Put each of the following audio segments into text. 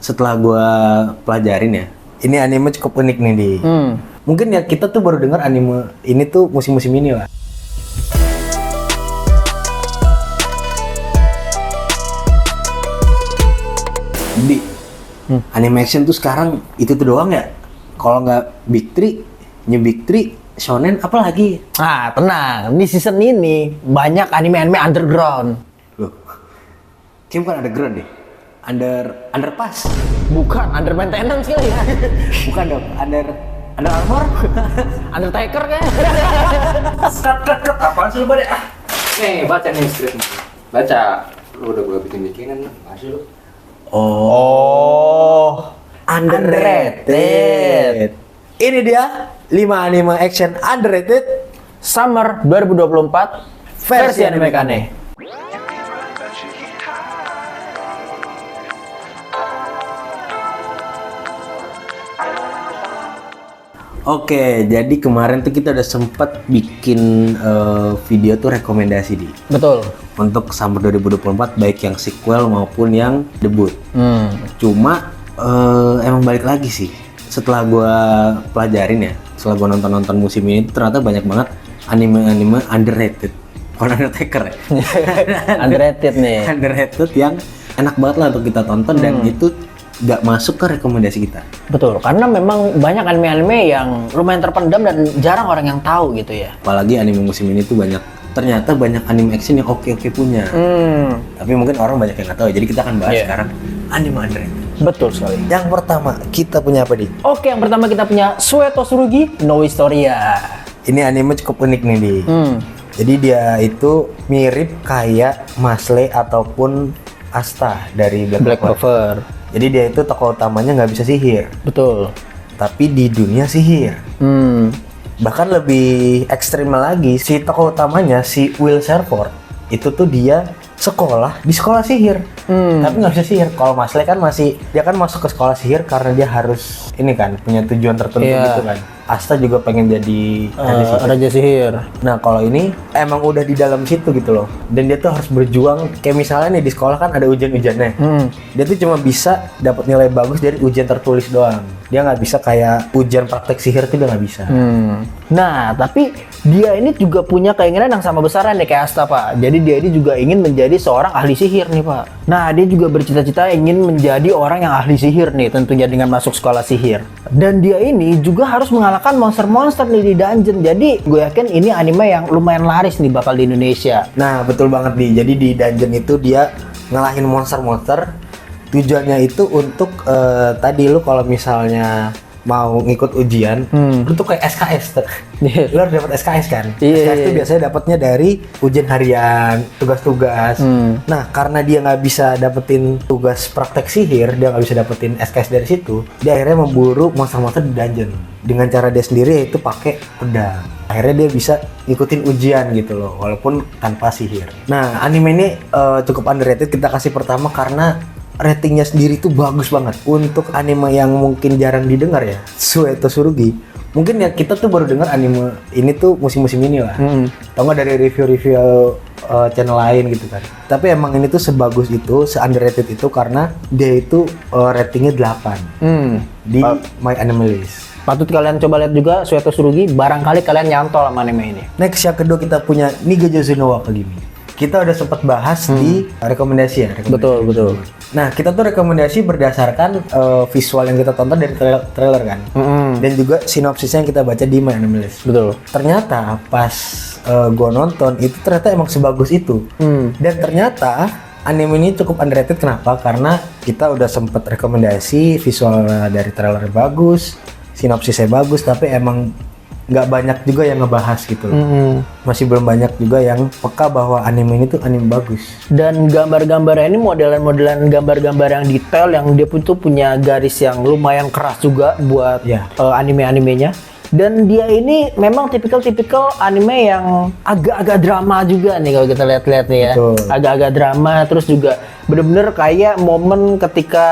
setelah gua pelajarin ya, ini anime cukup unik nih di. Mungkin ya kita tuh baru dengar anime ini tuh musim-musim ini lah. Di anime action tuh sekarang itu tuh doang ya. Kalau nggak Big Three, New Big Three, shonen apa lagi? Ah, tenang. Di season ini banyak anime-anime underground. Loh, kayak bukan underground deh. Underpass. Bukan, under maintenance kali ya. Bukan dong, under armor. Undertaker kan? Cut. Apaan sih lu pada? Nih, baca nih script. Baca. Lu udah gue bikin-bikinan, masih lu. Oh, Underrated. Ini dia 5 anime action underrated Summer 2024 versi anime Kane. Oke, jadi kemarin tuh kita udah sempet bikin video tuh rekomendasi di Betul. untuk Summer 2024 baik yang sequel maupun yang debut. Cuma emang balik lagi sih. Setelah gua pelajarin ya, setelah gua nonton musim ini ternyata banyak banget anime-anime underrated. Bukan Undertaker ya. Underrated nih. Underrated yang enak banget lah untuk kita tonton dan itu nggak masuk ke rekomendasi kita. Betul, karena memang banyak anime-anime yang lumayan terpendam dan jarang orang yang tahu gitu ya. Apalagi anime musim ini tuh ternyata banyak anime action yang oke punya. Tapi mungkin orang banyak yang nggak tahu. Jadi kita akan bahas sekarang anime underrated. Betul sekali. Yang pertama kita punya apa di? Oke, yang pertama kita punya Sueto Tsurugi no Historia. Ini anime cukup unik nih di. Jadi dia itu mirip kayak Mashle ataupun Asta dari Black Clover. Jadi dia itu tokoh utamanya nggak bisa sihir. Betul. Tapi di dunia sihir. Bahkan lebih ekstrim lagi, si tokoh utamanya si Will Serford itu tuh dia di sekolah sihir. Tapi nggak bisa sihir. Kalau Mashle kan dia kan masuk ke sekolah sihir karena dia harus ini kan punya tujuan tertentu gitu kan. Asta juga pengen jadi Raja Sihir. Nah kalau ini emang udah di dalam situ gitu loh. Dan dia tuh harus berjuang. Kayak misalnya nih di sekolah kan ada ujian-ujiannya. Dia tuh cuma bisa dapat nilai bagus dari ujian tertulis doang. Dia nggak bisa kayak ujian praktek sihir tuh dia nggak bisa. Nah tapi dia ini juga punya keinginan yang sama besaran nih kayak Asta Pak. Jadi dia ini juga ingin menjadi seorang ahli sihir nih Pak. Nah dia juga bercita-cita ingin menjadi orang yang ahli sihir nih tentunya dengan masuk sekolah sihir. Dan dia ini juga harus mengalahkan monster-monster nih di dungeon. Jadi gue yakin ini anime yang lumayan laris nih bakal di Indonesia. Nah betul banget nih. Jadi di dungeon itu dia ngalahin monster-monster. Tujuannya itu untuk tadi lu kalau misalnya mau ngikut ujian, lu tuh kayak SKS tuh. Lu harus dapat SKS kan? SKS itu biasanya dapatnya dari ujian harian, tugas-tugas. Nah, karena dia nggak bisa dapetin tugas praktek sihir, dia nggak bisa dapetin SKS dari situ, dia akhirnya memburu monster-monster di dungeon dengan cara dia sendiri yaitu pakai pedang. Akhirnya dia bisa ngikutin ujian gitu loh, walaupun tanpa sihir. Nah, anime ini cukup underrated. Kita kasih pertama karena ratingnya sendiri tuh bagus banget untuk anime yang mungkin jarang didengar ya, Sueto Tsurugi. Mungkin ya kita tuh baru dengar anime ini tuh musim-musim ini lah. Atau nggak dari review-review channel lain gitu kan. Tapi emang ini tuh sebagus itu, se-underrated itu karena dia itu ratingnya 8 di My Anime List. Patut kalian coba lihat juga Sueto Tsurugi, barangkali kalian nyantol sama anime ini. Next yang kedua kita punya Nigojo no Wakagimi. Kita udah sempat bahas di rekomendasi ya. Betul. Nah, kita tuh rekomendasi berdasarkan visual yang kita tonton dari trailer kan. Dan juga sinopsisnya yang kita baca di My Anime List. Betul. Ternyata pas gua nonton itu ternyata emang sebagus itu. Dan ternyata anime ini cukup underrated. Kenapa? Karena kita udah sempat rekomendasi visual dari trailer bagus, sinopsisnya bagus, tapi emang nggak banyak juga yang ngebahas gitu loh. Masih belum banyak juga yang peka bahwa anime ini tuh anime bagus. Dan gambar-gambarnya ini modelan-modelan gambar-gambar yang detail yang dia tuh punya garis yang lumayan keras juga buat anime-animenya. Dan dia ini memang tipikal anime yang agak-agak drama juga nih kalau kita lihat-lihat nih ya. Betul. Agak-agak drama, terus juga bener-bener kayak momen ketika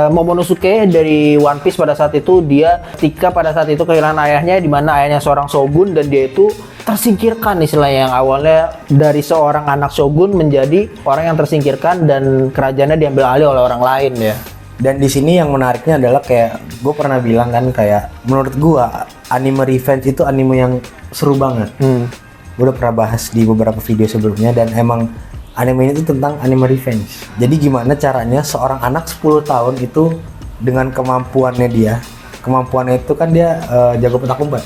Momonosuke dari One Piece pada saat itu, dia ketika pada saat itu kehilangan ayahnya, di mana ayahnya seorang shogun dan dia itu tersingkirkan, istilahnya yang awalnya dari seorang anak shogun menjadi orang yang tersingkirkan dan kerajaannya diambil alih oleh orang lain ya. Dan di sini yang menariknya adalah kayak gue pernah bilang kan, kayak menurut gue anime revenge itu anime yang seru banget. Gue udah pernah bahas di beberapa video sebelumnya, dan emang anime ini tuh tentang anime revenge. Jadi gimana caranya seorang anak 10 tahun itu dengan kemampuannya itu kan dia jago petak umpet.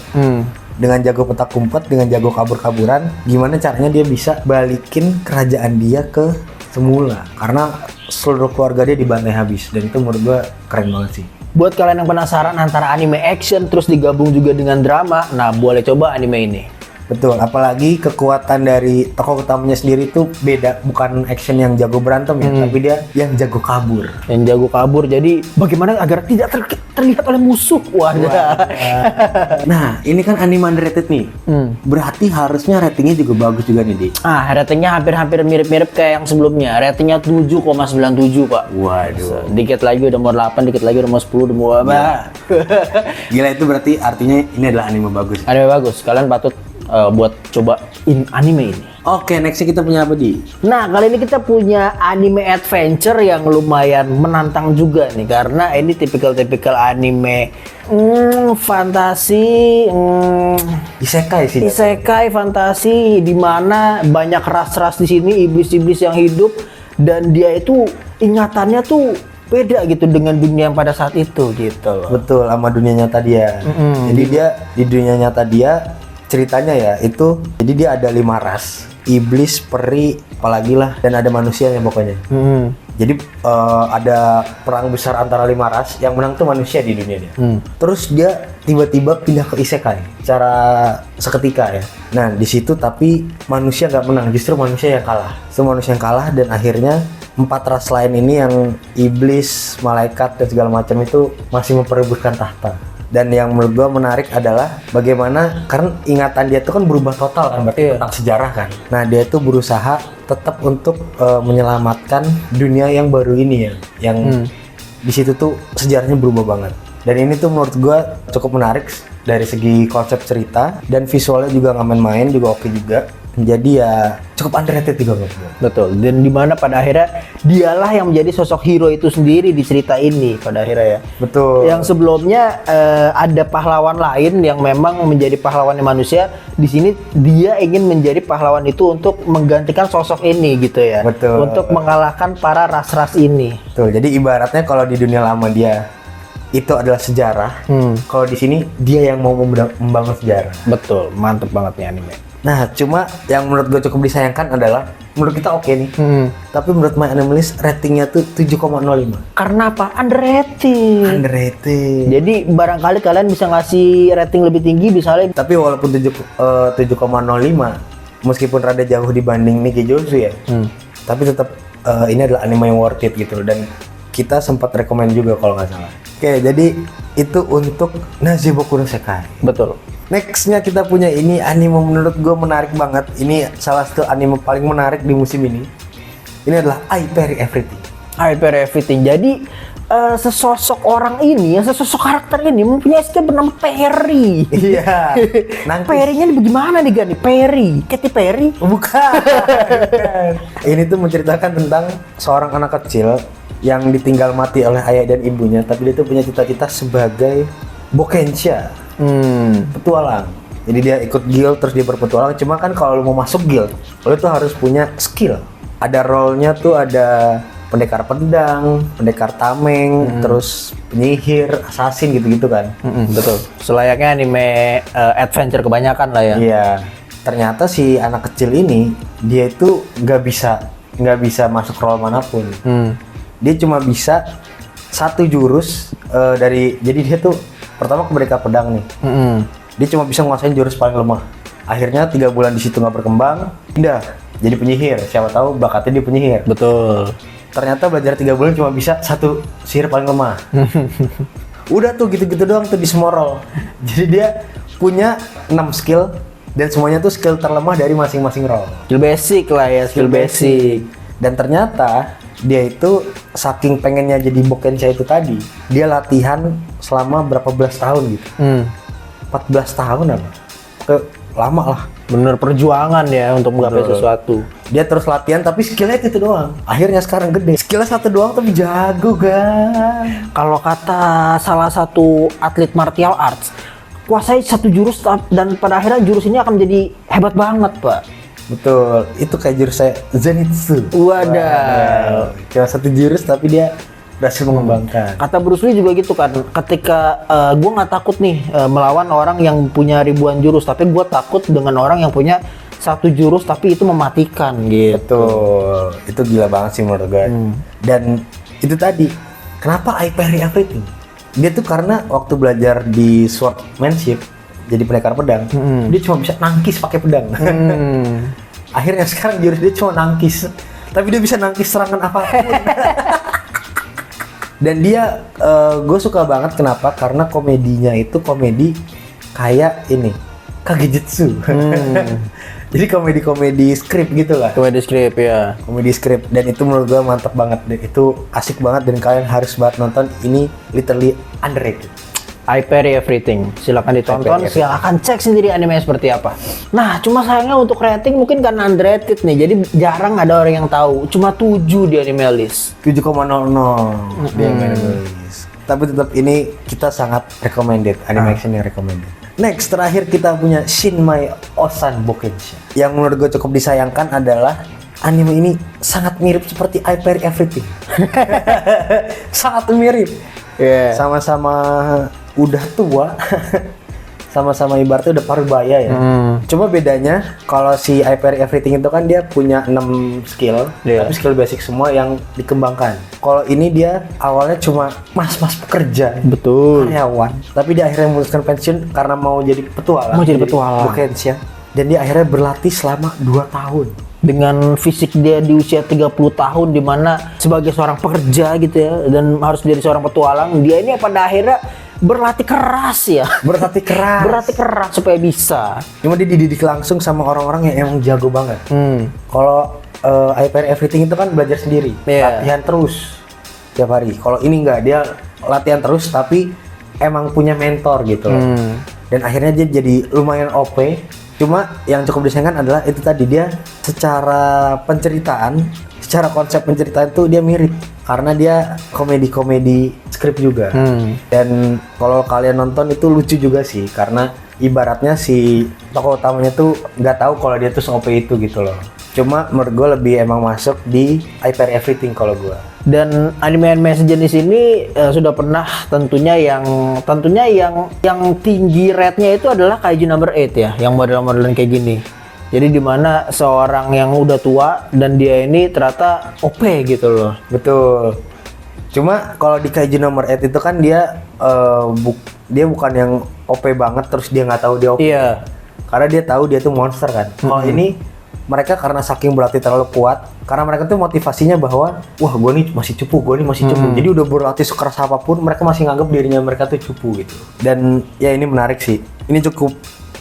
Dengan jago petak umpet, dengan jago kabur-kaburan, gimana caranya dia bisa balikin kerajaan dia ke semula, karena seluruh keluarga dia dibantai habis. Dan itu menurut gua keren banget sih. Buat kalian yang penasaran antara anime action terus digabung juga dengan drama, nah boleh coba anime ini. Betul, apalagi kekuatan dari tokoh utamanya sendiri itu beda, bukan action yang jago berantem ya, tapi dia yang jago kabur. Yang jago kabur, jadi bagaimana agar tidak terlihat oleh musuh. Wah. Nah, ini kan anime underrated nih. Berarti harusnya ratingnya juga bagus juga nih, Di. Ratingnya hampir-hampir mirip-mirip kayak yang sebelumnya. Ratingnya 7,97, Pak. Waduh. Dikit lagi udah mau 8, dikit lagi udah mau 10, udah mau apa? Gila, itu berarti artinya ini adalah anime bagus. Anime bagus, kalian patut buat coba anime ini. Oke, nextnya kita punya apa, Di? Nah, kali ini kita punya anime adventure yang lumayan menantang juga nih, karena ini tipikal anime fantasi, Isekai sih. isekai fantasi, di mana banyak ras-ras di sini, iblis-iblis yang hidup, dan dia itu ingatannya tuh beda gitu dengan dunia yang pada saat itu gitu loh. Betul, sama dunia nyata dia. Jadi dia di dunia nyata dia ceritanya ya itu, jadi dia ada 5 ras, iblis, peri, apalagi lah, dan ada manusianya pokoknya. Jadi ada perang besar antara 5 ras, yang menang tuh manusia di dunia dia. Terus dia tiba-tiba pindah ke isekai secara seketika ya. Nah di situ tapi manusia nggak menang, justru manusia yang kalah. Semua manusia yang kalah, dan akhirnya 4 ras lain ini yang iblis, malaikat, dan segala macam itu masih memperebutkan tahta. Dan yang menurut gua menarik adalah bagaimana, karena ingatan dia tuh kan berubah total kan, berarti tentang sejarah kan. Nah dia tuh berusaha tetap untuk menyelamatkan dunia yang baru ini ya, yang di situ tuh sejarahnya berubah banget. Dan ini tuh menurut gua cukup menarik dari segi konsep cerita, dan visualnya juga nggak main-main, juga oke juga. Jadi ya cukup underrated juga menurut gua. Betul, dan dimana pada akhirnya dialah yang menjadi sosok hero itu sendiri di cerita ini pada akhirnya ya. Betul. Yang sebelumnya ada pahlawan lain yang memang menjadi pahlawannya manusia. Di sini dia ingin menjadi pahlawan itu untuk menggantikan sosok ini gitu ya. Betul. Untuk mengalahkan para ras-ras ini. Betul. Jadi ibaratnya kalau di dunia lama dia itu adalah sejarah, kalau di sini dia yang mau membangun sejarah. Betul, mantep banget nih anime. Nah, cuma yang menurut gue cukup disayangkan adalah menurut kita oke nih, tapi menurut My Anime List ratingnya tuh 7,05. Karena apa? Underrated. Underrated. Jadi barangkali kalian bisa ngasih rating lebih tinggi misalnya. Tapi walaupun 7,05, meskipun rada jauh dibanding Nikijosu ya, tapi tetap ini adalah anime yang worth it gitu loh. Dan kita sempat rekomend juga kalau nggak salah. Oke, jadi itu untuk Nazeboku no Sekai. Betul. Nextnya kita punya ini anime menurut gue menarik banget. Ini salah satu anime paling menarik di musim ini. Ini adalah I Parry Everything. I Parry Everything. Jadi sesosok orang ini, sesosok karakter ini mempunyai istilah bernama Perry. Iya. Nanti Perry-nya ini bagaimana nih Gani? Perry, Katy Perry? bukan. Ini tuh menceritakan tentang seorang anak kecil yang ditinggal mati oleh ayah dan ibunya, tapi dia tuh punya cita-cita sebagai bokensha. Petualang. Jadi dia ikut guild terus dia berpetualang. Cuma kan kalau lu mau masuk guild, lu tuh harus punya skill. Ada role-nya tuh ada pendekar pedang, pendekar tameng, terus penyihir, assassin gitu-gitu kan. Betul. Selayaknya anime adventure kebanyakan lah ya. Iya. Ternyata si anak kecil ini dia itu nggak bisa masuk role manapun. Dia cuma bisa satu jurus jadi dia tuh pertama pendekar pedang nih. Dia cuma bisa menguasain jurus paling lemah. Akhirnya 3 bulan di situ nggak berkembang, pindah jadi penyihir. Siapa tahu bakatnya dia penyihir. Betul. Ternyata belajar 3 bulan cuma bisa satu sihir paling lemah. Udah tuh gitu-gitu doang tuh di semua role. Jadi dia punya 6 skill dan semuanya tuh skill terlemah dari masing-masing role. Skill basic lah ya, skill basic. Dan ternyata dia itu saking pengennya jadi bokensha itu tadi, dia latihan selama berapa belas tahun gitu. 14 tahun apa? Lama lah. Bener perjuangan ya untuk menggapai sesuatu. Dia terus latihan tapi skillnya itu doang. Akhirnya sekarang gede. Skillnya satu doang tapi jago kan. Kalau kata salah satu atlet martial arts, kuasai satu jurus dan pada akhirnya jurus ini akan menjadi hebat banget, Pak. Betul. Itu kayak jurus saya Zenitsu. Wadah. Cuma satu jurus tapi dia berhasil mengembangkan. Kata Bruce Lee juga gitu kan, ketika gue nggak takut nih melawan orang yang punya ribuan jurus, tapi gue takut dengan orang yang punya satu jurus tapi itu mematikan gitu. Betul. Itu gila banget sih menurut gue. Dan itu tadi, kenapa I parry everything? Dia tuh karena waktu belajar di swordmanship, jadi pendekar pedang, dia cuma bisa nangkis pakai pedang. Akhirnya sekarang jurus dia cuma nangkis, tapi dia bisa nangkis serangan apapun. Dan dia, gue suka banget kenapa? Karena komedinya itu komedi kayak ini, Kagejutsu. Jadi komedi-komedi skrip gitu lah. Komedi script ya. Komedi skrip, dan itu menurut gue mantap banget. Dan itu asik banget dan kalian harus banget nonton. Ini literally underrated. I Parry Everything. Silakan ditonton, I Parry Everything. silakan cek sendiri animenya seperti apa. Nah, cuma sayangnya untuk rating mungkin karena underrated nih. Jadi jarang ada orang yang tahu. Cuma 7 di anime list. 7,00 dia main nulis. Tapi tetap ini kita sangat recommended, animation yang recommended. Next, terakhir kita punya Shinmai Osan Bokensha. Yang menurut gue cukup disayangkan adalah anime ini sangat mirip seperti I Parry Everything. Sangat mirip. Yeah. Sama-sama udah tua. Sama-sama ibaratnya udah parubaya ya. Cuma bedanya kalau si I Parry Everything itu kan dia punya 6 skill, tapi skill basic semua yang dikembangkan. Kalau ini dia awalnya cuma mas-mas pekerja, Betul. karyawan, tapi dia akhirnya memutuskan pensiun karena mau jadi petualang. Mau jadi petualang. Bokensha. Dan dia akhirnya berlatih selama 2 tahun. Dengan fisik dia di usia 30 tahun, di mana sebagai seorang pekerja gitu ya, dan harus jadi seorang petualang, dia ini pada akhirnya berlatih keras ya. Berlatih keras. Berlatih keras supaya bisa. Cuma dia dididik langsung sama orang-orang yang emang jago banget. Kalau I Parry Everything itu kan belajar sendiri, latihan terus tiap hari. Kalau ini enggak, dia latihan terus tapi emang punya mentor gitu loh. Dan akhirnya dia jadi lumayan OP. Cuma yang cukup disayangkan adalah itu tadi, dia secara penceritaan, secara konsep penceritaan tuh dia mirip karena dia komedi-komedi skrip juga. Dan kalau kalian nonton itu lucu juga sih, karena ibaratnya si tokoh utamanya tuh nggak tahu kalau dia tuh se-OP itu gitu loh. Cuma menurut gue lebih emang masuk di I Parry Everything kalau gue. Dan anime-anime sejenis ini sudah pernah tentunya yang tinggi rate-nya itu adalah Kaiju Number 8 ya, yang model-modelan kayak gini. Jadi dimana seorang yang udah tua dan dia ini ternyata OP gitu loh. Betul. Cuma kalau di Kaiju Number 8 itu kan dia dia bukan yang OP banget terus dia nggak tahu dia OP. Iya. Karena dia tahu dia tuh monster kan. Kalau ini mereka karena saking berlatih terlalu kuat, karena mereka tuh motivasinya bahwa wah gue nih masih cupu, jadi udah berlatih sekeras apapun mereka masih nganggap dirinya mereka tuh cupu gitu. Dan ya ini menarik sih, ini cukup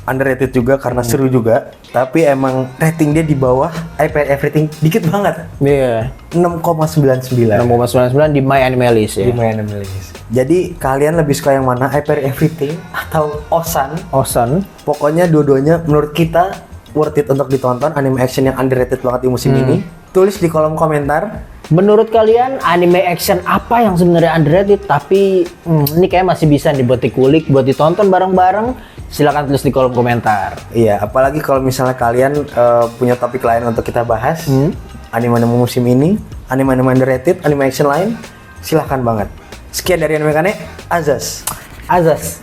underrated juga karena seru juga, tapi emang rating dia di bawah I Parry Everything dikit banget. Iya. 6,99 6,99 di My Anime List ya. di My Anime List. Jadi kalian lebih suka yang mana, I Parry Everything atau Osan? Osan. Pokoknya dua-duanya menurut kita worth it untuk ditonton, anime action yang underrated banget di musim ini. Tulis di kolom komentar. Menurut kalian anime action apa yang sebenarnya underrated tapi ini kayak masih bisa nih buat dikulik, buat ditonton bareng-bareng? Silakan tulis di kolom komentar. Iya, apalagi kalau misalnya kalian punya topik lain untuk kita bahas, anime-anime musim ini, anime-anime underrated, anime action lain, silahkan banget. Sekian dari Anime Kane, Azaz. Azaz.